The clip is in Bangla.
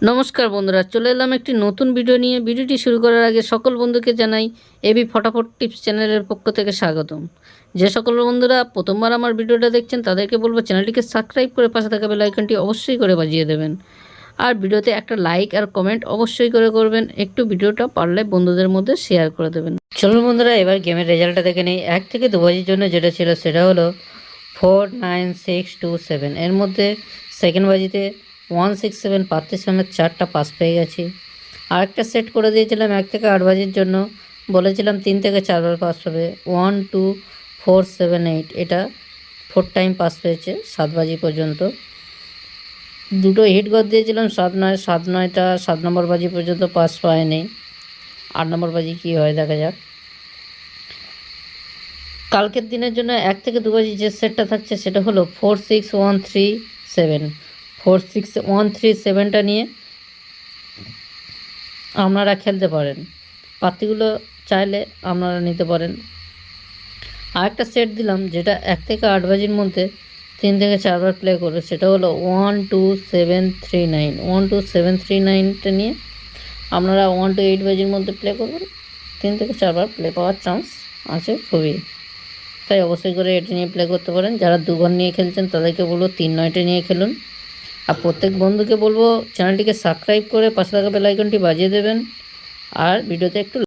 নমস্কার বন্ধুরা, চলে এলাম একটি নতুন ভিডিও নিয়ে। ভিডিওটি শুরু করার আগে সকল বন্ধুকে জানাই এবি ফটাফট টিপস চ্যানেলের পক্ষ থেকে স্বাগতম। যে সকল বন্ধুরা প্রথমবার আমার ভিডিওটা দেখছেন তাদেরকে বলবো চ্যানেলটিকে সাবস্ক্রাইব করে পাশে থাকা বেল আইকনটি অবশ্যই করে বাজিয়ে দেবেন। আর ভিডিওতে একটা লাইক আর কমেন্ট অবশ্যই করে করবেন। একটু ভিডিওটা পারলে বন্ধুদের মধ্যে শেয়ার করে দেবেন। চলুন বন্ধুরা, এবার গেমের রেজাল্টটা দেখে নেই। 1 থেকে 2 বাজির জন্য যেটা ছিল সেটা হলো 49627। এর মধ্যে সেকেন্ড বাজিতে 167 পার্টিসিপেন্টের 4টা পাস পেয়ে গেছি। আরেকটা সেট করে দিয়েছিলাম 1 থেকে 8 বাজির জন্য, বলেছিলাম 3 থেকে 4 বার পাস পাবে। 12478 এটা 4 টাইম পাস পেয়েছে 7 বাজি পর্যন্ত। দুটো হিট গদ দিয়েছিলাম 7-9টা 7 নম্বর বাজি পর্যন্ত পাস পায়নি। 8 নম্বর বাজি কী হয় দেখা যাক। কালকের দিনের জন্য 1 থেকে 2 বাজি যে সেটটা থাকছে সেটা হলো 46137। 46137টা নিয়ে আপনারা খেলতে পারেন। পাত্তিগুলো চাইলে আপনারা নিতে পারেন। আরেকটা সেট দিলাম যেটা 1 থেকে 8 বাজির মধ্যে 3 থেকে 4 বার প্লে করবে, সেটা হলো 12739। 12739টা নিয়ে আপনারা 1 to 8 বাজির মধ্যে প্লে করবেন। 3 থেকে 4 বার প্লে পাওয়ার চান্স আছে খুবই, তাই অবশ্যই করে এটা নিয়ে প্লে করতে পারেন। যারা 2 ঘর নিয়ে খেলছেন তাদেরকে বলবো 3-9টা নিয়ে খেলুন। আর প্রত্যেক বন্ধুকে বলবো চ্যানেলটিকে সাবস্ক্রাইব করে পাশে থাকা বেল আইকনটি বাজিয়ে দেবেন। আর ভিডিওতে একটু